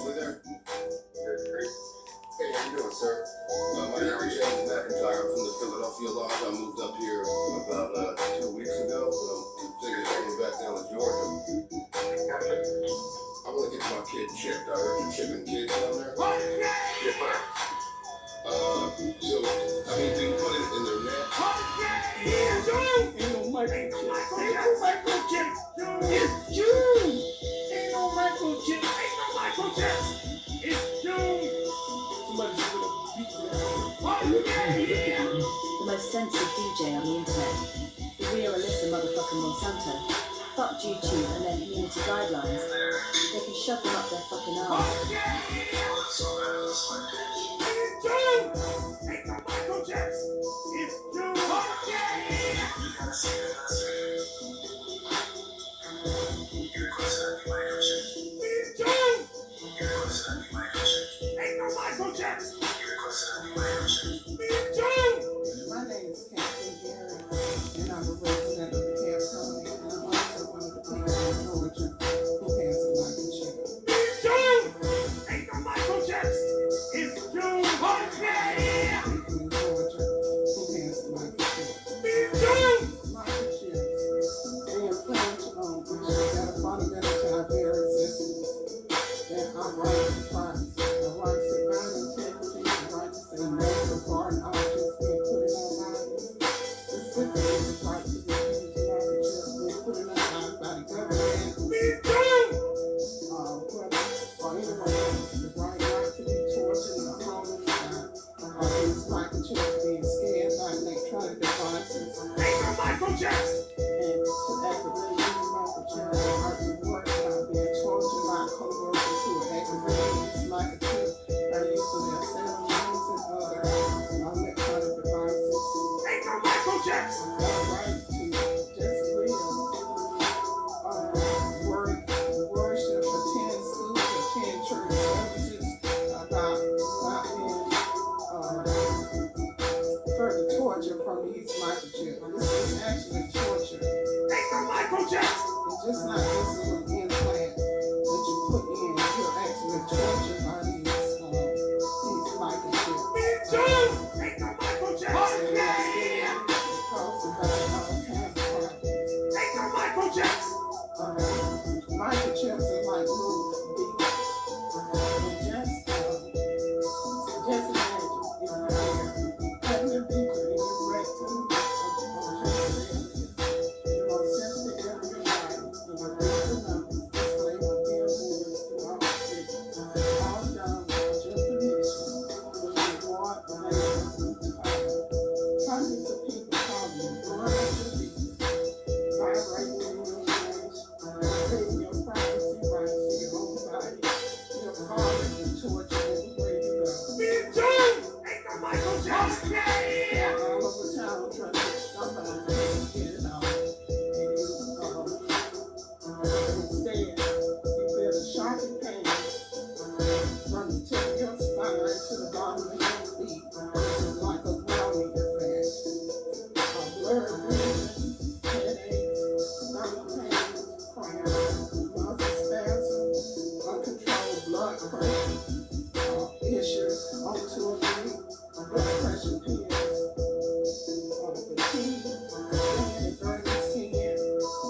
over there? Hey, how you doing, sir? My name is James McIntyre. I'm from the Philadelphia Lodge. I moved up here about 2 weeks ago, but I'm thinking of coming back down to Georgia. I want to get my kid chipped. I heard you're chipping kids down there. Chipper. So, I mean, do you put it in their neck? Ain't no microchip. Ain't no microchip. It's June. Ain't no microchip. Ain't no microchip. It's June. Somebody's gonna beat me. The most sensitive DJ on the internet. The real Alyssa motherfucking Monsanto. Fuck YouTube and their community guidelines. They can shove them up their fucking arse. It's June. Ain't no microchips. It's June. My name is Captain Gary, and I'm a resident of the Camp Colony, and I'm also one of the people in Georgia who has a microchip. It's June! Ain't no microchips! It's June! Okay! People in Georgia who has a microchip. It's June! Microchips, they implant issues that are fundamental to our very existence. That our right to privacy, our right to ground integrity, the right to say no to foreign objects being put in our bodies, specifically the right to refuse microchips being put in our bodies by the government, It's June! whether or anyone else, the right not to be tortured in a home by these microchips being scanned by electronic devices, Ain't no microchips! and to activate these microchips, the right to work without being tortured by coworkers who are activating these microchips by using their cell phones and other electronic devices. Ain't no microchips! The right to just live, worship, attend school, attend church services, about not being further torture from these microchips. This is actually torture. Ain't no microchips! It's just not just a little implant that you put in. You're actually tortured by these microchips. It's June! Ain't no microchips! And that's Okay! it causes all kinds of problems. Ain't no microchips! Microchips are like little beacons. And just imagine if you're having a beaker in your rectum, the most sensitive area of your body, in your rectal numbers, displayed on billboards throughout the city. All done without your permission, with your reward for hundreds of people calling you, blowing up your beacon, vibrating in your range, invading your privacy rights to your own body. You're falling and tortured everywhere you go. It's June! Ain't no microchips! Okay! They're all over town trying to get somebody to get it out. And instead, you feel the shocking pain from the tip of your spine to the bottom of your feet. It's like a drowning effect. Blurred vision, headaches, stomach pains, cramps, muscle spasms, uncontrolled blood pressure, issues, O2 blood pressure pills, fatigue, pain and burning skin,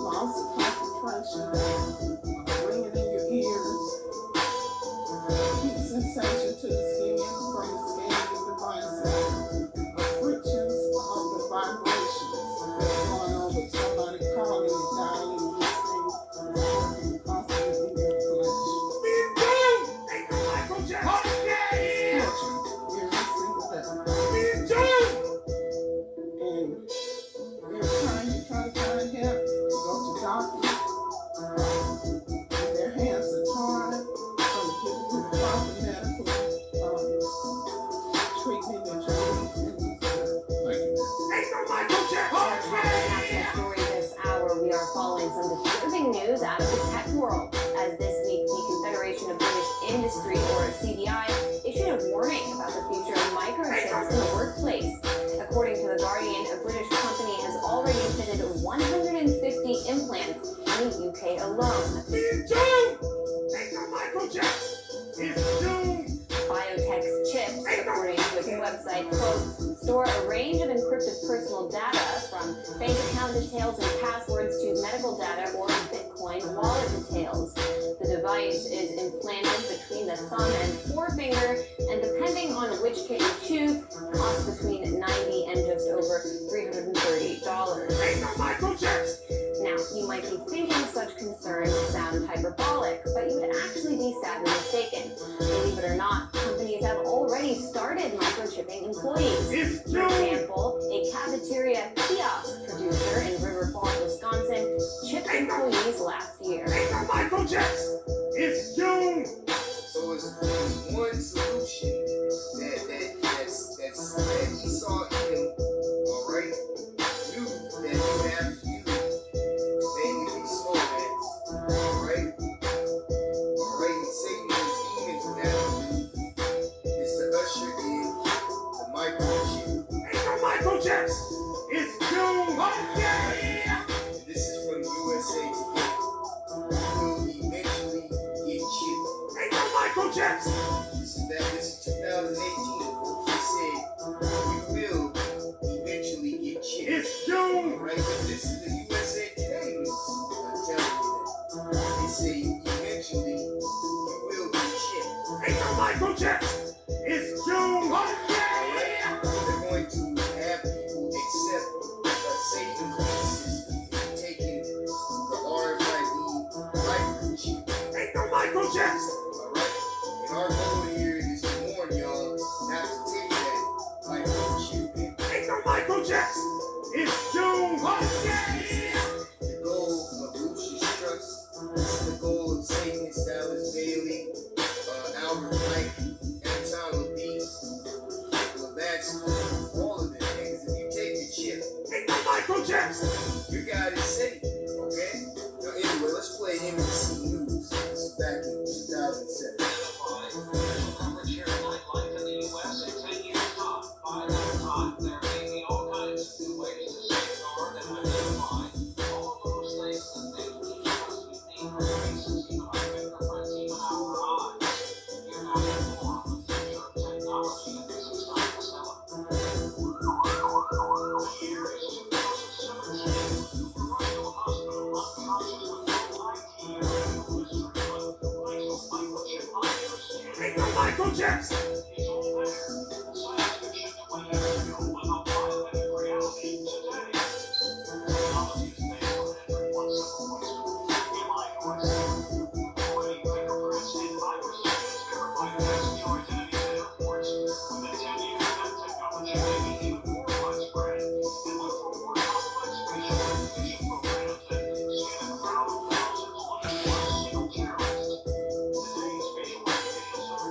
loss of concentration, ringing in your ears, heat sensation to the skin from the scanning devices, frictions of the vibrations that's going on with somebody calling and dialing this thing and constantly in your flesh. It's June! Ain't no microchips! Okay! Torture every single day. It's June! And every time you try to find help, you go to doctors, and their hands are tied from giving you the proper medical treatment that you need and deserve. Thank you. Ain't no microchips! National story this hour, we are following some disturbing news out of the tech world, as this week the Confederation of British Industry, or CBI, issued a warning about the future of microchips in the workplace. According to The Guardian, a British company has already fitted 150 implants in the UK alone. It's June! Ain't no microchips. It's June. Biotech's chips, according to its website, quote, store a range of encrypted personal data from bank account details and passwords to medical data or Bitcoin wallet details. The device is implanted between the thumb and forefinger, and depending on which kit you choose, costs between $90 and just over $330. Ain't no microchips. Now, you might be thinking such concerns sound hyperbolic, but you would actually be sadly mistaken. Believe it or not, companies have already started microchipping employees. It's For June. example, a cafeteria kiosk producer in River Falls, Wisconsin, chipped employees last year. Ain't no microchips. It's June. So it's one solution that Esau Edom, all right, knew that you would have to use, mainly these slow hands, all right, and Satan and his demons would have to do is to usher in the microchip. Ain't no microchips. It's June. Okay. And this is from the USA Today. You will eventually get chipped. Ain't no microchips. This is 2018. They said you will eventually get chipped. It's June. Alright, but this is the USA Today news. I'm telling you that. They say eventually you will get chipped. Ain't no microchips. It's June. Okay. They're going to have people accept Satan's system and taking the RFID microchip. Ain't no microchips. Alright? And our goal here is to warn y'all not to take that microchip. Ain't no microchips. It's June. Okay. The goal of Lucius Trust. This is the goal of Satan, Dallas Bailey, Albert Pike, Anton LaBeef. Well, that's all of them. Because if you take the chip, Ain't no microchips. your God is safe. Okay? Now, anyway, let's play NBC News. This is back in 2007. Ain't no microchips.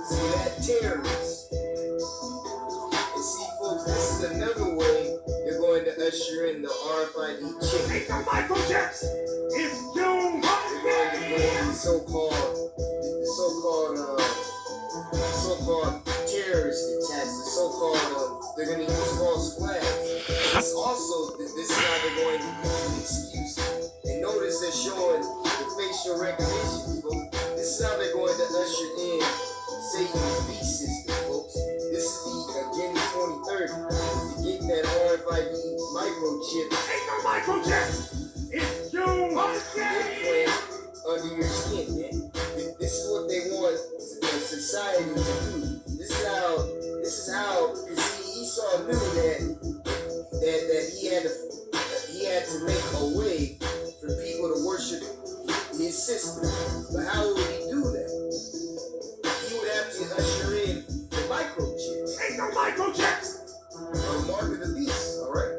See that terrorist. And see, folks, this is another way they're going to usher in the RFID chip. Ain't no microchips. It's June. They're going to bring the so-called terrorist attacks, they're going to use false flags. This also, this is how they're going to use an excuse. And notice they're showing the facial recognition, folks. This is how they're going to usher in Satan's beast system, folks. This is the Agenda 2030. To get that RFID microchip Ain't no microchips. It's June. Okay. implant under your skin, man. This is what they want society to do. This is how. You see, Esau knew that he had to make a way for people to worship his system. But how would he do that? He would have to usher in the microchip. Ain't no microchips. Mark of the beast, all right?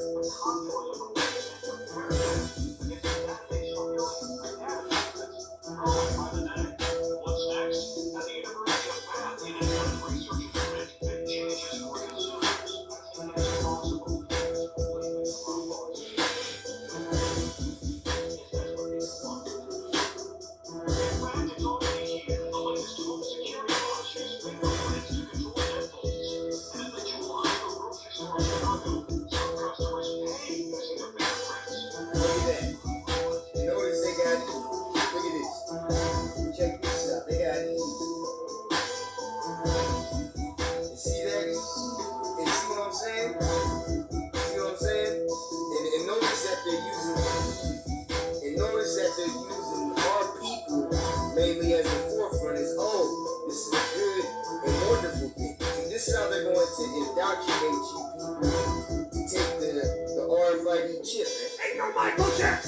using our people mainly as the forefront is, oh, this is a good and wonderful thing. See, this is how they're going to indoctrinate you people to take the RFID chip. Ain't no microchip.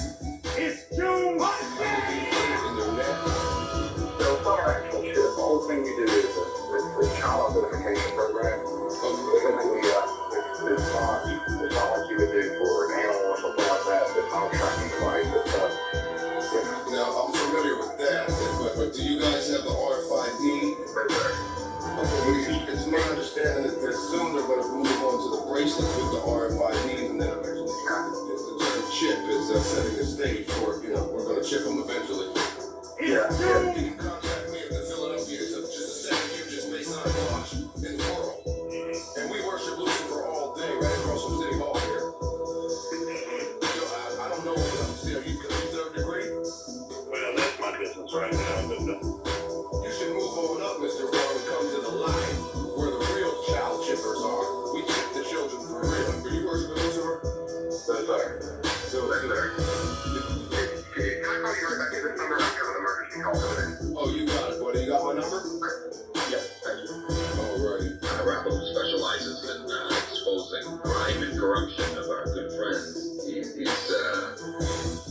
It's June. So it's not actual chip. The whole thing we do is a child identification program. Basically, it's not like you would do for an animal or something like that. It's not a tracking device. Now, I'm familiar with that, but do you guys have the RFID? It's my understanding that soon they're going to move on to the bracelets with the RFIDs, and then eventually the term chip is setting the stage for, we're going to chip them eventually. It's June. You can contact me at the Philadelphia. It's just a second. You just may sign watch in the world. And we worship Lucifer all day right across from City Hall here. So I don't know what you third degree? Well, that's my business right now. But You should move on up, Mr. Wall, and come to the line where the real child chippers are. We chip the children for real. Are you worshiping Lucifer? that's sir. So, Can I call you right back? Is this number? I have an emergency call coming in. oh, you got it, buddy. You got my number? Yeah, thank you. Alrighty. Rappo specializes in exposing crime and corruption of our good friends. He's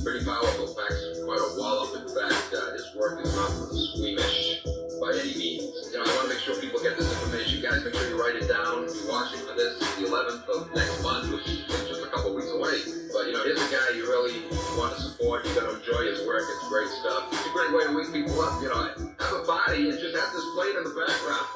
pretty powerful, packs quite a wallop. In fact, his work is not for the squeamish by any means. I want to make sure people get this information. Guys, make sure you write it down. Be watching for this the 11th of next month, which is just a couple weeks away. But, here's a guy you really want to support. You got to enjoy his work. It's great stuff. It's a great way to wake people up. Have a party and just have this played in the background.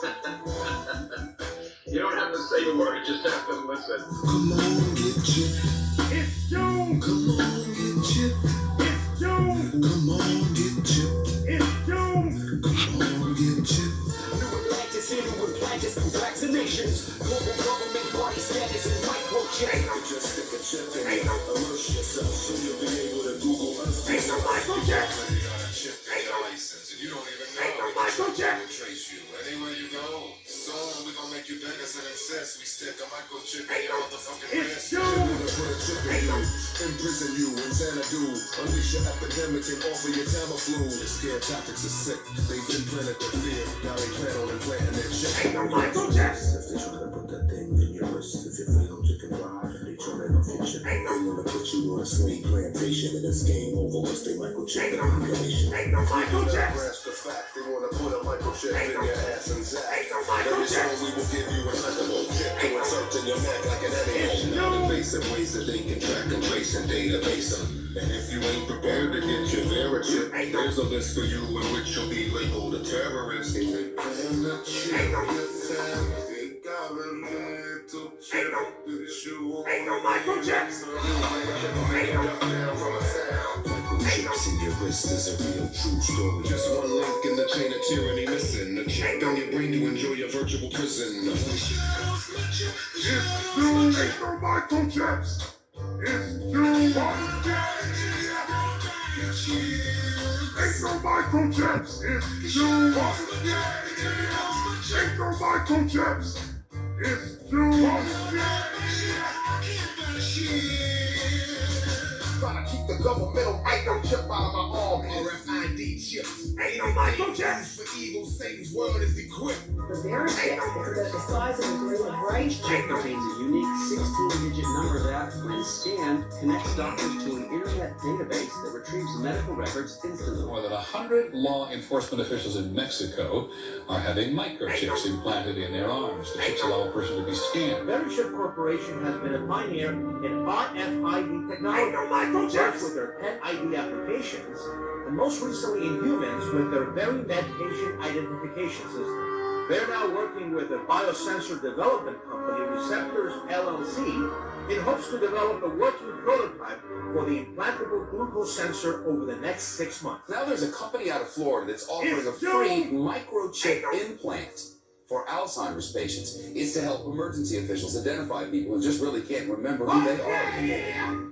You don't have to say the word, you just have to listen. Come on, get chipped. It's June. Come on, get chipped. It's June. Come on, get chipped. It's June. Come on, get chipped. New Atlantis, new Atlantis, vaccinations, global government body status, and microchip. Just stick a chip in it. Immerse yourself so you'll be able to Google us. Ain't no microchip. You got a chip in your license and you don't even know. Ain't no microchip. We'll trace you anywhere you go. Soon we gonna make you beg us and insist we stick a microchip in your motherfucking It's wrist. June. We're gonna put a chip in you, imprison you, in Xanadu, unleash your epidemic and offer your Tamiflu. The scare tactics are sick. They've implanted the fear. Now they plan on implanting their chip. Ain't no microchip. If they try to put that thing in your wrist, if you fail to comply, they turn it off your chip. They wanna put you on a slave plantation, and it's game over once they microchip the population. Ain't no microchip. Grasp the fact they wanna put a microchip in your ass and zap. Ain't no Very soon microchip. we will give you a implantable chip to insert in your neck like an animal. Non-invasive ways that they can track and trace and database them. And if you ain't prepared to get your Verachip, there's a list for you in which you'll be labeled a terrorist. If they plan to chip your family, got a little chip that you Ain't no microchips. Microchips in your wrist is a real true story. Just one link in the chain of tyranny missing. A chip on your brain to enjoy your virtual prison. It's June. Ain't no microchips. It's June. Ain't no microchips. It's June. Ain't no microchips. It's June. Trying to keep the governmental microchip out of my arm. RFID chips. Ain't no microchips. For evil, Satan's world is equipped. The Microchip is about the size of a grain of rice. Chip contains a unique 16-digit number that, when scanned, connects doctors to an internet database that retrieves medical records instantly. More than 100 law enforcement officials in Mexico are having microchips implanted in their arms. The chips allow a person to be scanned. Microchip Corporation has been a pioneer in RFID technology. Ain't no microchips. First with their pet ID applications, and most recently in humans with their very med patient identification system. They're now working with a biosensor development company, Receptors LLC, in hopes to develop a working prototype for the implantable glucose sensor over the next 6 months. Now there's a company out of Florida that's offering a free microchip implant for Alzheimer's patients. It's to help emergency officials identify people who just really can't remember who they are anymore.